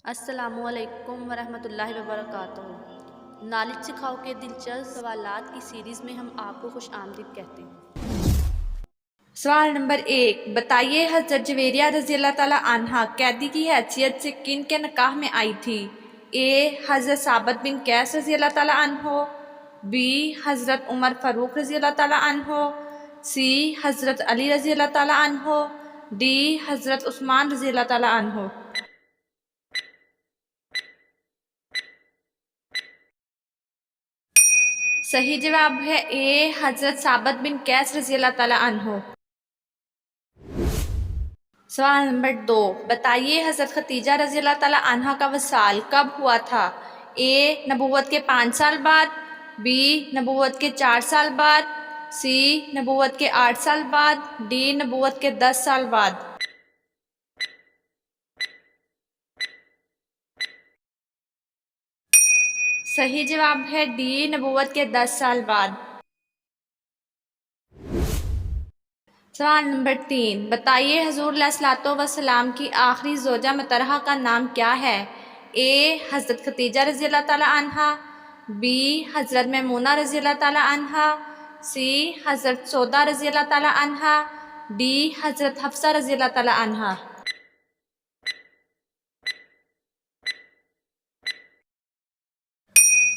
السلام علیکم ورحمۃ اللہ وبرکاتہ۔ نالج سکھاؤ کے دلچسپ سوالات کی سیریز میں ہم آپ کو خوش آمدید کہتے ہیں۔ سوال نمبر 1، بتائیے حضرت جویریہ رضی اللہ تعالیٰ عنہا قیدی کی حیثیت سے کن کے نکاح میں آئی تھی؟ اے حضرت ثابت بن قیس رضی اللہ تعالیٰ عنہ، بی حضرت عمر فاروق رضی اللہ تعالیٰ عنہ، سی حضرت علی رضی اللہ تعالیٰ عنہ، ڈی حضرت عثمان رضی اللہ تعالیٰ عنہ۔ صحیح جواب ہے اے حضرت ثابت بن قیس رضی اللہ تعالیٰ عنہ۔ سوال نمبر 2، بتائیے حضرت ختیجہ رضی اللہ تعالیٰ عنہا کا وصال کب ہوا تھا؟ اے نبوت کے 5 سال بعد، بی نبوت کے 4 سال بعد، سی نبوت کے 8 سال بعد، ڈی نبوت کے 10 سال بعد۔ صحیح جواب ہے ڈی نبوت کے 10 سال بعد۔ سوال نمبر 3، بتائیے حضور علیہ الصلوۃ والسلام کی آخری زوجہ مطہرہ کا نام کیا ہے؟ اے حضرت ختیجہ رضی اللہ تعالیٰ عنہا، بی حضرت میمونہ رضی اللہ تعالیٰ عنہا، سی حضرت سودا رضی اللہ تعالیٰ عنہا، ڈی حضرت حفصہ رضی اللہ تعالیٰ عنہا۔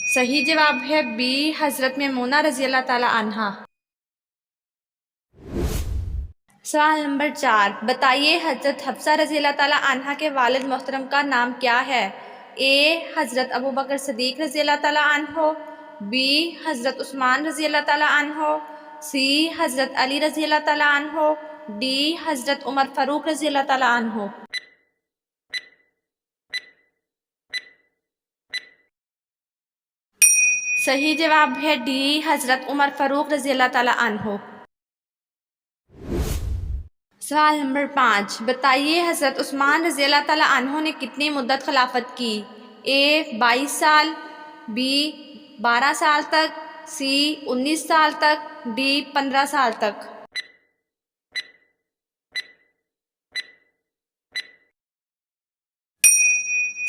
صحیح جواب ہے بی حضرت میمونہ رضی اللہ تعالیٰ عنہا۔ سوال نمبر 4، بتائیے حضرت حفصہ رضی اللہ تعالیٰ عنہا کے والد محترم کا نام کیا ہے؟ اے حضرت ابوبکر صدیق رضی اللہ تعالیٰ عنہ، بی حضرت عثمان رضی اللہ تعالیٰ عنہ، سی حضرت علی رضی اللہ تعالیٰ عنہ، ڈی حضرت عمر فاروق رضی اللہ تعالیٰ عنہ۔ صحیح جواب ہے ڈی حضرت عمر فاروق رضی اللہ تعالیٰ عنہ۔ سوال نمبر 5، بتائیے حضرت عثمان رضی اللہ تعالیٰ عنہ نے کتنی مدت خلافت کی؟ اے 22 سال، بی 12 سال تک، سی 19 سال تک، ڈی 15 سال تک۔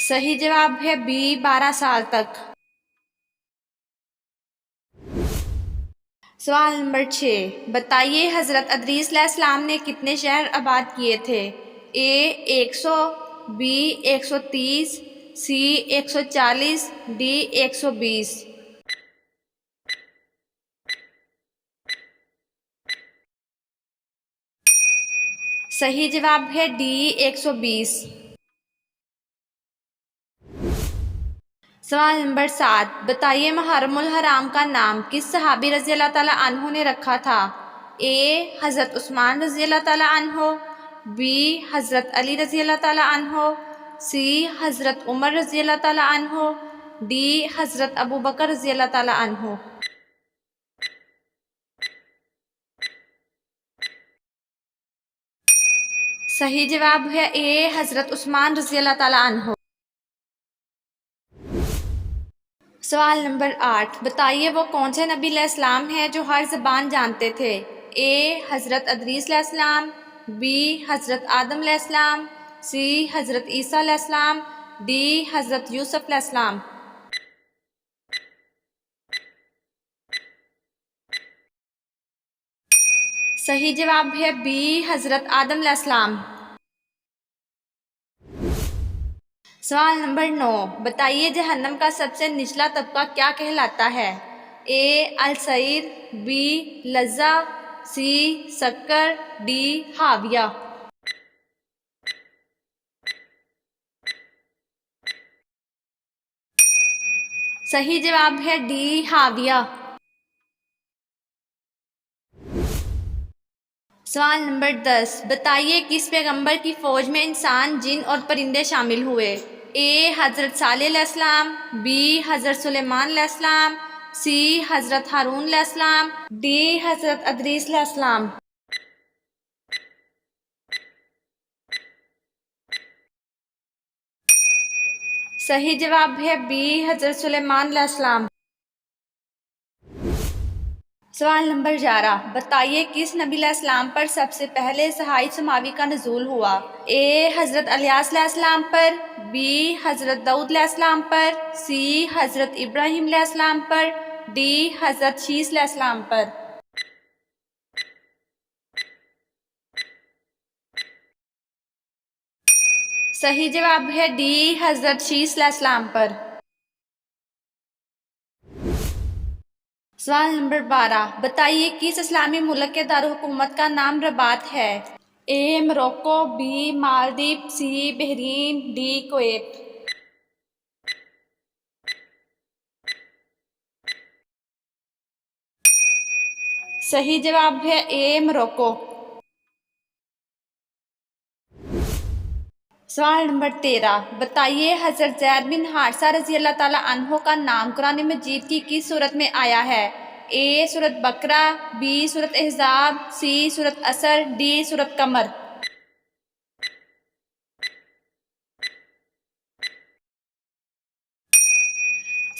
صحیح جواب ہے بی 12 سال تک۔ سوال نمبر 6، بتائیے حضرت ادریس علیہ السلام نے کتنے شہر آباد کیے تھے؟ اے 100، بی 130، سی 140، ڈی 120۔ صحیح جواب ہے ڈی 120۔ سوال نمبر 7، بتائیے محرم الحرام کا نام کس صحابی رضی اللہ تعالیٰ عنہ نے رکھا تھا؟ اے حضرت عثمان رضی اللہ تعالیٰ عنہ، بی حضرت علی رضی اللہ تعالیٰ عنہ، سی حضرت عمر رضی اللہ تعالیٰ عنہ، ڈی حضرت ابوبکر رضی اللہ تعالیٰ عنہ۔ صحیح جواب ہے اے حضرت عثمان رضی اللہ تعالیٰ عنہ۔ سوال نمبر 8، بتائیے وہ کون سے نبی علیہ السلام ہیں جو ہر زبان جانتے تھے؟ اے حضرت ادریس علیہ السلام، بی حضرت آدم علیہ السلام، سی حضرت عیسیٰ علیہ السلام، ڈی حضرت یوسف علیہ السلام۔ صحیح جواب ہے بی حضرت آدم علیہ السلام۔ سوال نمبر 9، بتائیے جہنم کا سب سے نچلا طبقہ کیا کہلاتا ہے؟ اے السعیر، بی لظہ، سی سقر، ڈی حاویہ۔ صحیح جواب ہے ڈی حاویہ۔ سوال نمبر 10، بتائیے کس پیغمبر کی فوج میں انسان، جن اور پرندے شامل ہوئے؟ اے حضرت صالح علیہ السلام، بی حضرت سلیمان علیہ السلام، سی حضرت ہارون علیہ السلام، ڈی حضرت ادریس علیہ السلام۔ صحیح جواب ہے بی حضرت سلیمان علیہ السلام۔ سوال نمبر 11 بتائیے کس نبی علیہ السلام پر سب سے پہلے صحائف سماوی کا نزول ہوا؟ اے حضرت الیاس علیہ السلام پر، بی حضرت داؤد علیہ السلام پر، سی حضرت ابراہیم علیہ السلام پر، ڈی حضرت شیس علیہ السلام پر۔ صحیح جواب ہے ڈی حضرت شیس علیہ السلام پر۔ سوال نمبر 12 بتائیے کس اسلامی ملک کے دارالحکومت کا نام رباط ہے؟ A Morocco, B Maldives, C Bahrain, D Kuwait. صحیح جواب ہے اے موروکو۔ سوال نمبر 13 بتائیے حضرت زید بن حارثہ رضی اللہ تعالیٰ عنہ کا نام قرآن مجید کی کس سورت میں آیا ہے؟ اے سورت بقرہ، بی سورت احزاب، سی سورت عصر، ڈی سورت قمر۔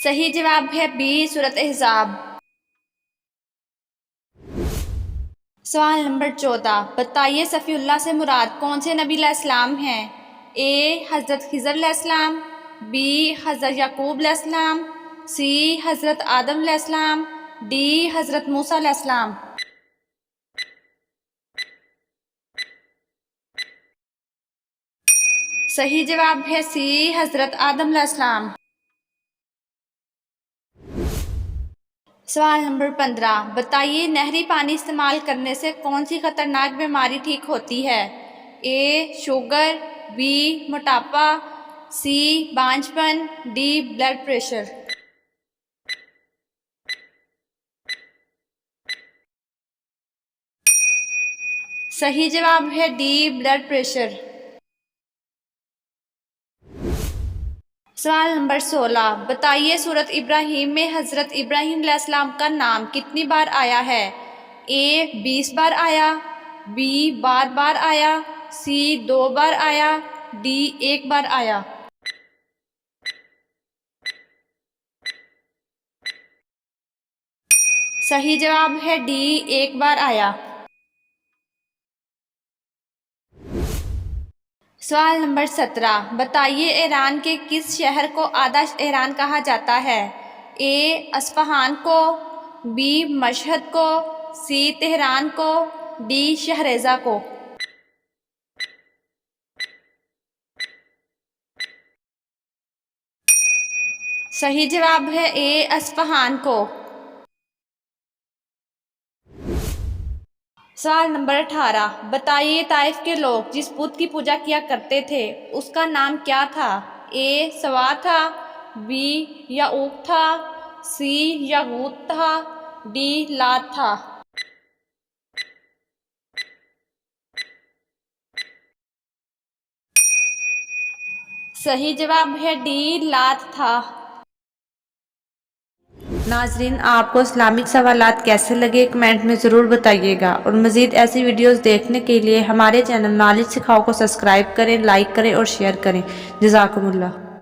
صحیح جواب ہے بی سورت احزاب۔ سوال نمبر 14 بتائیے صفی اللہ سے مراد کون سے نبی علیہ السلام ہیں؟ اے حضرت خضر علیہ السلام، بی حضرت یعقوب علیہ السلام، سی حضرت آدم علیہ السلام، ڈی حضرت موسیٰ علیہ السلام۔ صحیح جواب ہے سی حضرت آدم علیہ السلام۔ سوال نمبر 15 بتائیے نہری پانی استعمال کرنے سے کون سی خطرناک بیماری ٹھیک ہوتی ہے؟ اے شوگر، بی موٹاپا، سی بانجھپن، ڈی بلڈ پریشر۔ صحیح جواب ہے ڈی بلڈ پریشر۔ سوال نمبر 16 بتائیے سورت ابراہیم میں حضرت ابراہیم علیہ السلام کا نام کتنی بار آیا ہے؟ اے 20 بار آیا، بی بار بار آیا، سی 2 بار آیا، ڈی 1 بار آیا۔ صحیح جواب ہے ڈی 1 بار آیا۔ سوال نمبر 17 بتائیے ایران کے کس شہر کو آدھا ایران کہا جاتا ہے؟ اے اصفہان کو، بی مشہد کو، سی تہران کو، ڈی شہریزہ کو۔ صحیح جواب ہے اے اصفہان کو۔ سوال نمبر 18 بتائیے طائف کے لوگ جس بت کی پوجا کیا کرتے تھے اس کا نام کیا تھا؟ اے سوا تھا، بی یعوق تھا، سی یغوت تھا، ڈی لات تھا۔ صحیح جواب ہے ڈی لات تھا۔ ناظرین آپ کو اسلامک سوالات کیسے لگے کمنٹ میں ضرور بتائیے گا، اور مزید ایسی ویڈیوز دیکھنے کے لیے ہمارے چینل نالج سکھاؤ کو سبسکرائب کریں، لائک کریں اور شیئر کریں۔ جزاکم اللہ۔